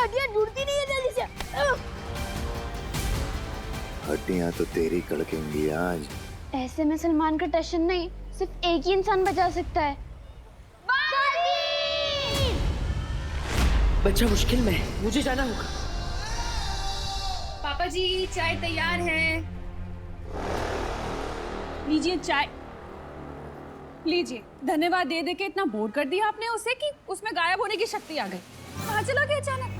हड्डियां जुड़ती नहीं है जल्दी से। हड्डियां तो तेरी कड़केंगी आज। ऐसे में सलमान का टशन नहीं, सिर्फ एक ही इंसान बचा सकता है। बच्चा मुश्किल में है, मुझे जाना होगा। पापा जी चाय तैयार है। लीजिए चाय, लीजिए। धन्यवाद दे दे के इतना बोर कर दिया आपने उसे कि उसमें गायब होने की शक्ति आ गई। कहाँ चला गया अचानक?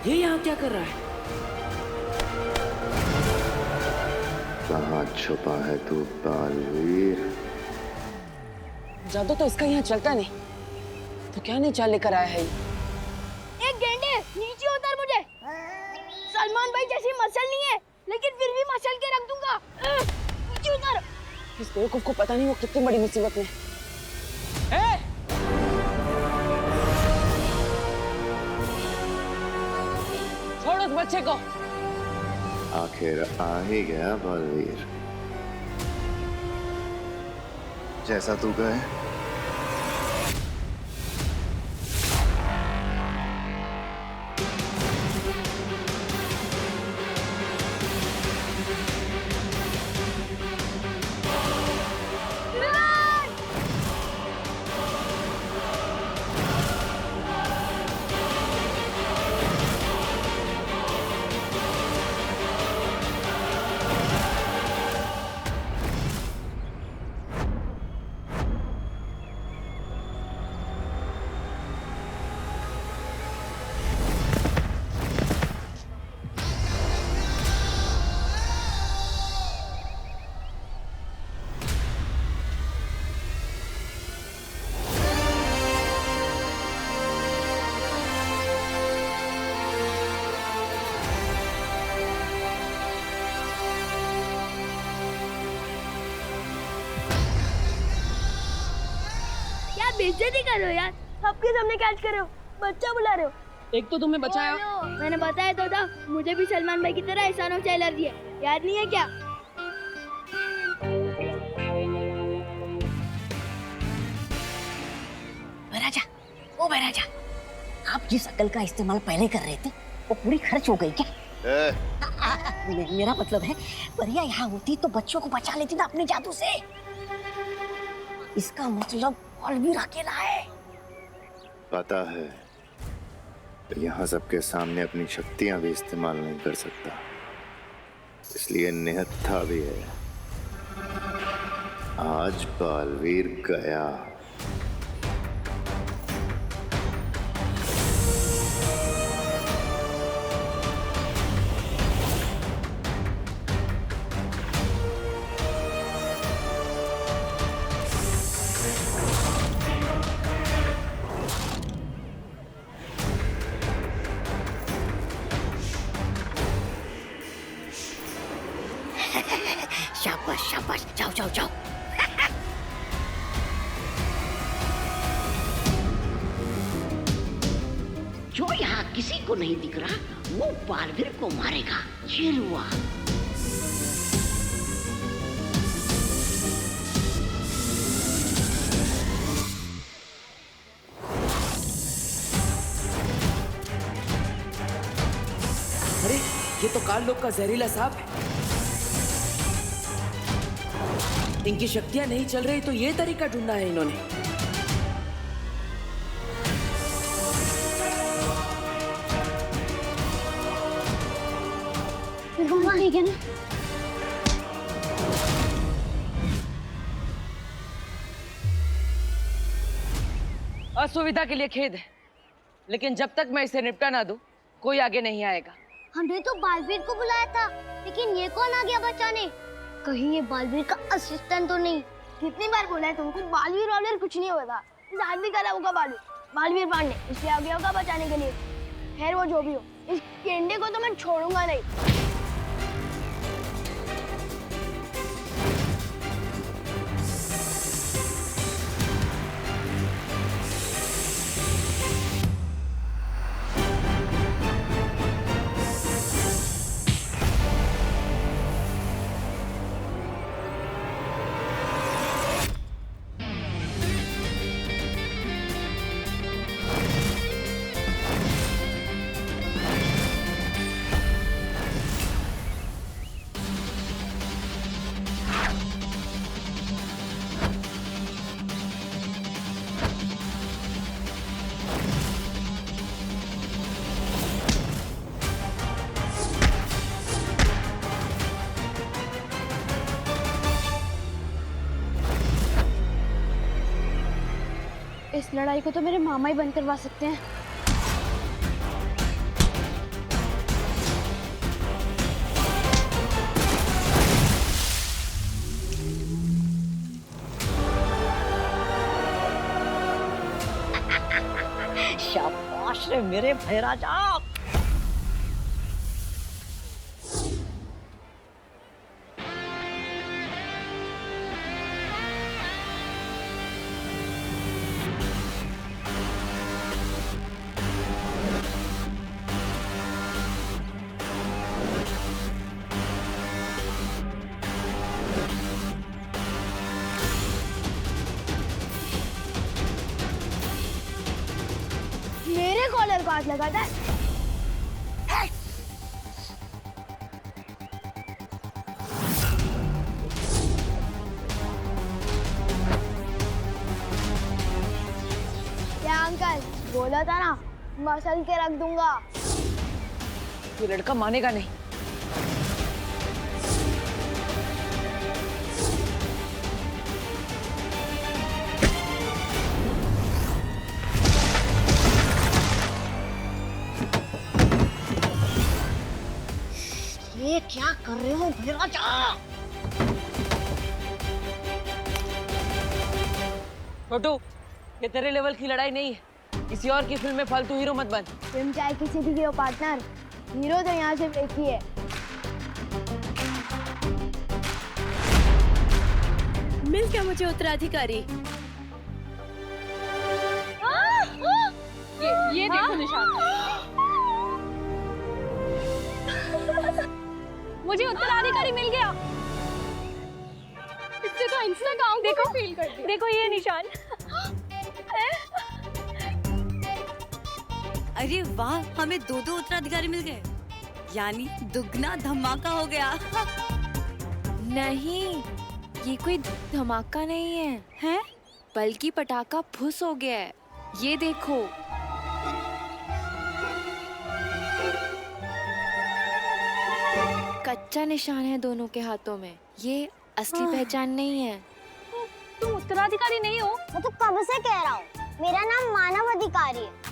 ये यहाँ क्या कर रहा है? कहाँ छुपा है तू बालवीर? जादू तो इसका यहाँ चलता नहीं, तो क्या नहीं चाल लेकर आया है ये? एक गेंडे नीचे उतर मुझे। सलमान भाई जैसी मसल नहीं है, लेकिन फिर भी मसल के रख दूंगा। नीचे उतर। इस बेवकूफ को पता नहीं वो कितनी बड़ी मुसीबत में है। छोड़ उस बच्चे को। आखिर आ ही गया बालवीर, जैसा तू कहे। बेइज्जती कर रहे हो यार, सबके सामने कैच कर रहे हो, बच्चा बुला रहे हो। एक तो तुम्हें बचाया। मैंने बताया तो था, मुझे भी सलमान भाई की तरह एहसानों से एलर्जी है, याद नहीं है क्या? बैराजा, ओ बैराजा, आप जिस अकल का इस्तेमाल पहले कर रहे थे वो पूरी खर्च हो गई क्या? मेरा मतलब है परिया यहाँ होती तो बच्चों को बचा लेती ना अपने जादू से। इसका मतलब बालवीर अकेला है। पता है, यहाँ सबके सामने अपनी शक्तियां भी इस्तेमाल नहीं कर सकता, इसलिए निहत्था भी है। आज बालवीर गया। शाबाश शाबाश, जाओ जाओ जाओ। जो यहाँ किसी को नहीं दिख रहा वो बालवीर को मारेगा, ये हुआ। अरे ये तो काल लोग का जहरीला सांप है। इनकी शक्तियां नहीं चल रही तो ये तरीका ढूंढा है इन्होंने। ठीक है ना? असुविधा के लिए खेद है, लेकिन जब तक मैं इसे निपटा ना दूं, कोई आगे नहीं आएगा। हमने तो बालवीर को बुलाया था, लेकिन ये कौन आ गया बचाने? कहीं ये बालवीर का असिस्टेंट तो नहीं? कितनी बार बोला है तुमको, बालवीर वालवीर कुछ नहीं होता। इस आदमी का नाम होगा बालवीर पांडे, इसलिए आ गया होगा बचाने के लिए। खैर वो जो भी हो, इस गेंडे को तो मैं छोड़ूंगा नहीं। इस लड़ाई को तो मेरे मामा ही बंद करवा सकते हैं। शाबाश रे मेरे भाई राजा। मेरे कॉलर को हाथ लगाता है। क्या अंकल बोला था ना, मसल के रख दूंगा। ये लड़का मानेगा नहीं। ये क्या कर रहे हो भाई राजा? छोटू, ये तेरे लेवल की लड़ाई नहीं है। किसी और की फिल्म में फालतू हीरो मत बन। तुम चाहे किसी भी हीरो पार्टनर, हीरो तो यहाँ सिर्फ एक ही है। मिल गया मुझे उत्तराधिकारी। ये देखो निशान। मुझे उत्तराधिकारी मिल गया। इससे तो इंस्टाग्राम देखो फील कर दिया। देखो ये निशान। अरे वाह, हमें दो दो उत्तराधिकारी मिल गए, यानी दुगना धमाका हो गया। नहीं, ये कोई धमाका नहीं है, हैं? बल्कि पटाखा फुस हो गया है। ये देखो। कच्चा निशान है दोनों के हाथों में। ये असली पहचान नहीं है। तुम उत्तराधिकारी नहीं हो। मैं तो कब से कह रहा हूँ, मेरा नाम मानव अधिकारी है।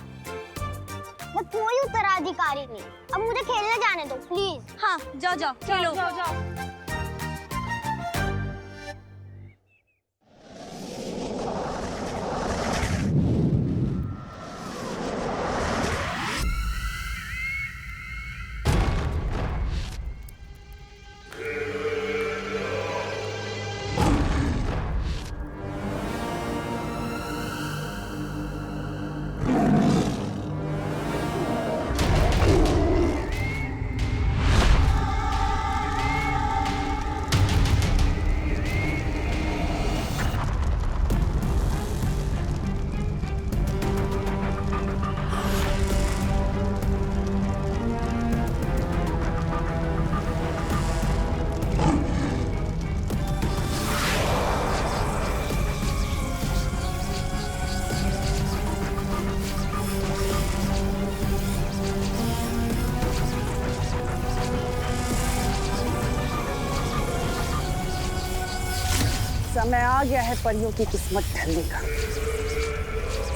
मैं कोई उत्तराधिकारी नहीं। अब मुझे खेलने जाने दो प्लीज। हाँ, जाओ जाओ खेलो। जाओ जाओ। समय आ गया है परियों की किस्मत ढलने का।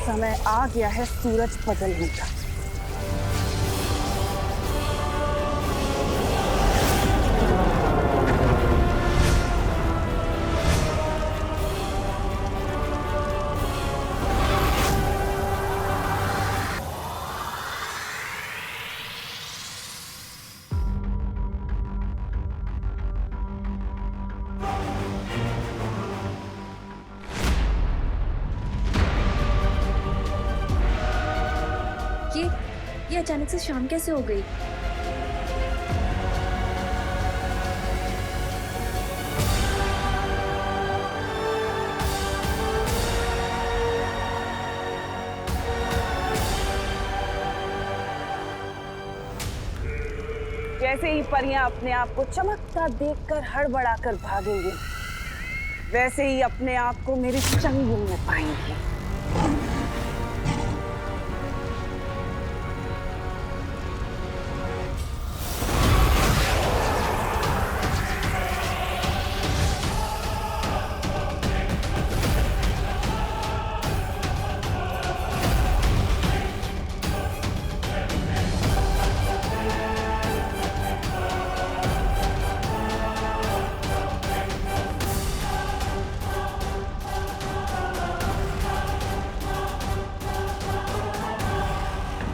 समय आ गया है सूरज बदलने का। ये अचानक से शाम कैसे हो गई? जैसे ही परियां अपने आप को चमकता देखकर हड़बड़ाकर भागेंगी, वैसे ही अपने आप को मेरे चंगुल में पाएंगी।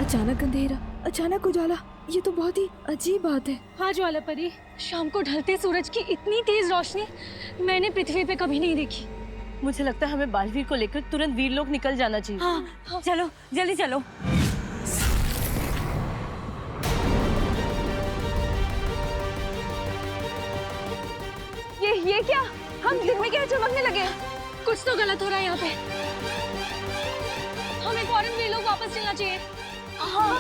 अचानक अंधेरा, अचानक उजाला, ये तो बहुत ही अजीब बात है। हाँ ज्वाला परी, शाम को ढलते सूरज की इतनी तेज रोशनी मैंने पृथ्वी पे कभी नहीं देखी। मुझे लगता है हमें बालवीर को लेकर तुरंत वीरलोक निकल जाना चाहिए। हाँ चलो जल्दी चलो। ये क्या? हम दिन में क्या चमकने लगे? कुछ तो गलत हो रहा है यहाँ पे। हमें फौरन वीरलोक वापस चलना चाहिए। हाँ।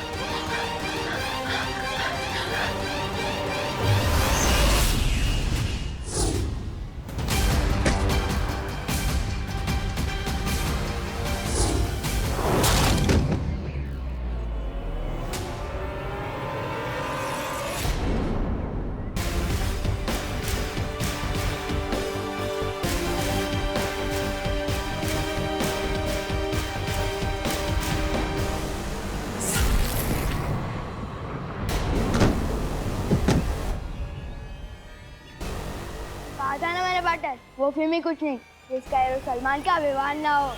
कहा था ना मैंने पार्टनर, वो फिल्म ही कुछ नहीं जिसका हीरो सलमान का विवाह ना हो।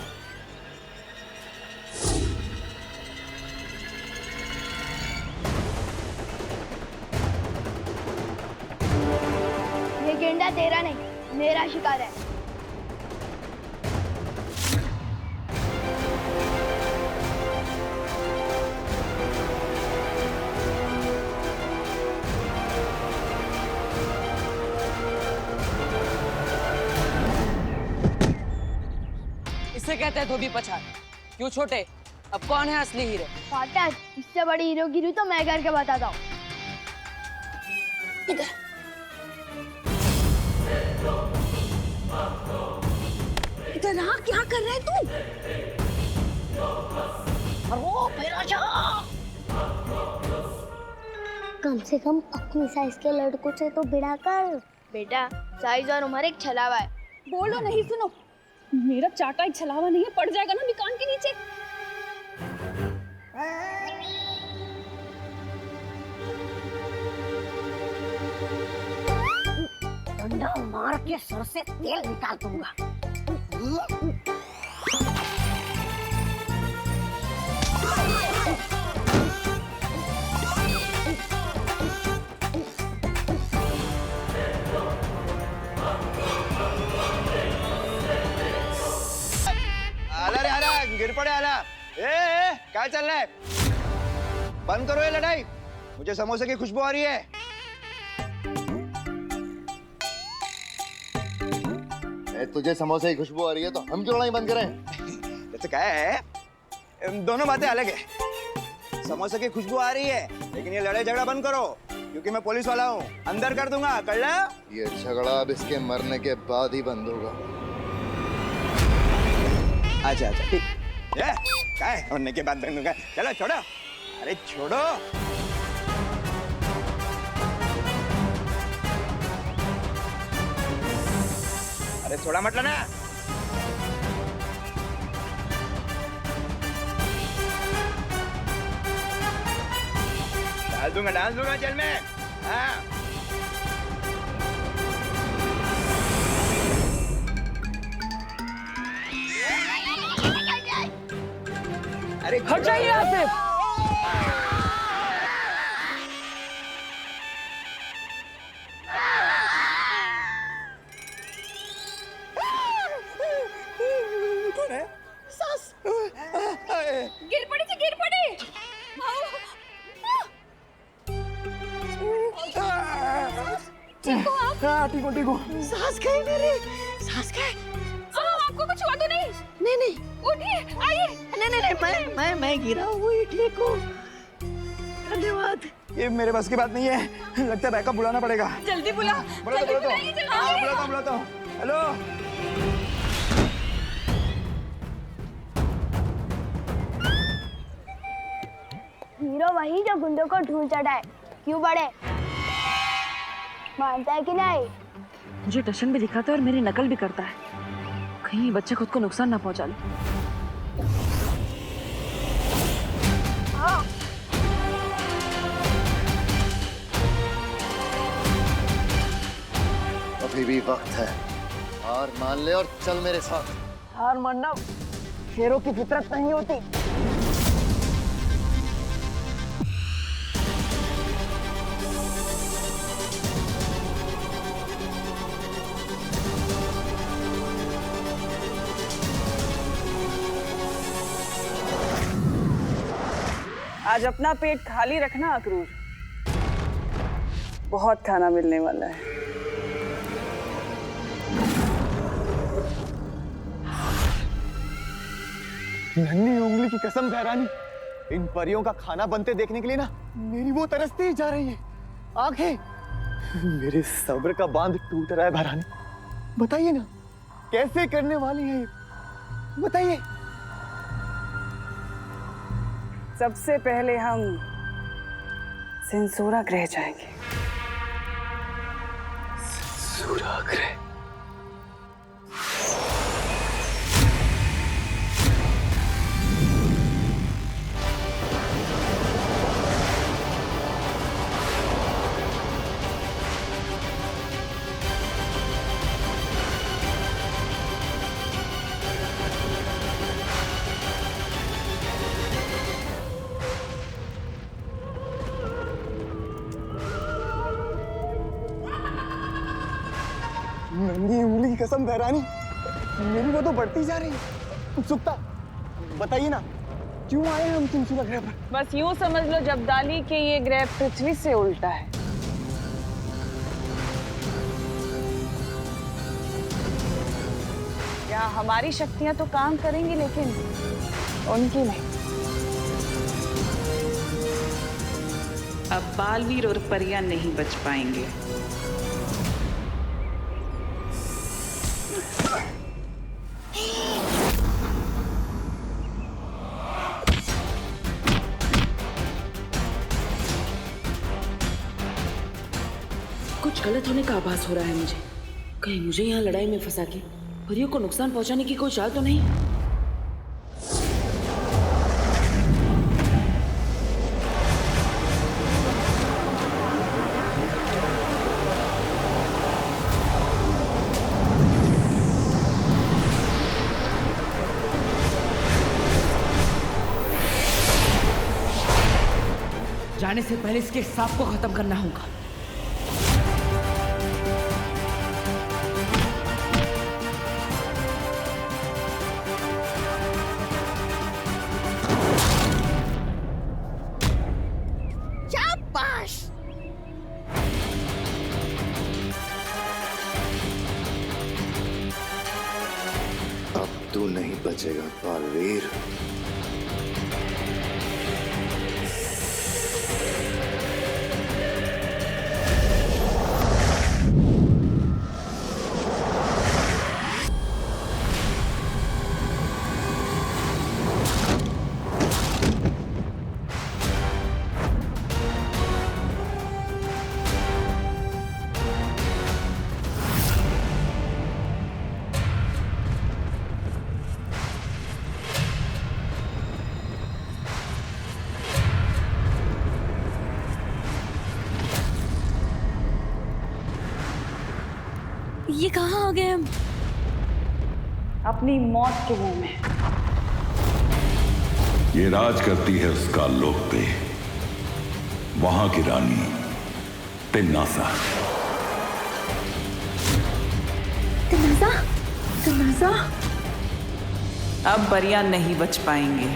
ये गेंडा तेरा नहीं, मेरा शिकार है। इसे कहते हैं धोबी पछाड़। क्यों छोटे, अब कौन है असली हीरो? पार्टनर, इससे बड़ी हीरोगिरी तो मैं करके बताता हूँ। इधर आ, क्या कर रहे तू? अरे फिर आजा। कम से कम अपनी साइज के लड़कों से तो भिड़ा कर। बेटा, साइज और उम्र एक छलावा है। बोलो नहीं, सुनो, मेरा चाटा एक छलावा नहीं है, पड़ जाएगा ना दुकान के नीचे। डंडा मार के सर से तेल निकाल दूंगा। आला रे आला, गिर पड़े आला। क्या चल रहा है? बंद करो ये लड़ाई, मुझे समोसे की खुशबू आ रही है। तुझे समोसे की खुशबू आ रही है तो हम क्यों लड़ाई बंद करें? जैसे क्या है, दोनों बातें अलग है। समोसे की खुशबू आ रही है, लेकिन ये लड़ाई झगड़ा बंद करो, क्योंकि मैं पुलिस वाला हूँ, अंदर कर दूंगा, कर ला? ये झगड़ा अब इसके मरने के बाद ही बंद होगा। अच्छा अच्छा ठीक है, क्या है मरने के बाद बंद होगा? चलो छोड़ो, अरे छोड़ो। अरे छोड़ा मत लेना। डाल दूंगा जेल में। हाँ। अरे हट जाइए यहाँ से। गिर पड़ी थी, गिर पड़ी। ठीक हो। सांस गई मेरी, सांस गई। आपको कुछ हुआ तो नहीं? नहीं नहीं, उठिए, आइए। नहीं, मैं गिरा हूँ, ठीक हूँ। धन्यवाद। ये मेरे बस की बात नहीं है, लगता है बैकअप बुलाना पड़ेगा। जल्दी बुला। बुलाता हूँ। हेलो, हीरो वही जो गुंडों को ढूंढ चढ़ाए। क्यों बड़े, मानता है कि नहीं? मुझे टशन भी दिखाता है और मेरी नकल भी करता है, कहीं ये बच्चा खुद को नुकसान ना पहुंचा ले। अभी भी वक्त है, हार मान ले और चल मेरे साथ। हार मानना शेरों की फितरत नहीं होती। आज अपना पेट खाली रखना अक्रूर, बहुत खाना मिलने वाला है। नन्ही उंगली की कसम बहरानी, इन परियों का खाना बनते देखने के लिए ना मेरी वो तरसती ही जा रही है आंखें। मेरे सब्र का बांध टूट रहा है बहरानी। बताइए ना कैसे करने वाली है, बताइए। सबसे पहले हम सेंसोरा ग्रह जाएंगे। सेंसोरा ग्रह? नन्ही उंगली की कसम बहरानी, मेरी वो तो बढ़ती जा रही है उत्सुकता। बताइए ना क्यों आए हम सेंसोरा ग्रह पर? बस यूं समझ लो जब्दाली के ये ग्रह पृथ्वी से उल्टा है। यहाँ हमारी शक्तियां तो काम करेंगी लेकिन उनकी नहीं। अब बालवीर और परियां नहीं बच पाएंगे। कुछ गलत होने का आभास हो रहा है मुझे। कहीं मुझे यहाँ लड़ाई में फंसा के परियों को नुकसान पहुंचाने की कोई चाल तो नहीं? जाने से पहले इसके सांप को खत्म करना होगा। अब तू नहीं बचेगा बालवीर। ये कहाँ आ गए हम? अपनी मौत के मुंह में। ये राज करती है उस काल लोक पे, वहां की रानी तिन्नासा। तिन्नासा? तिन्नासा? अब परियां नहीं बच पाएंगे।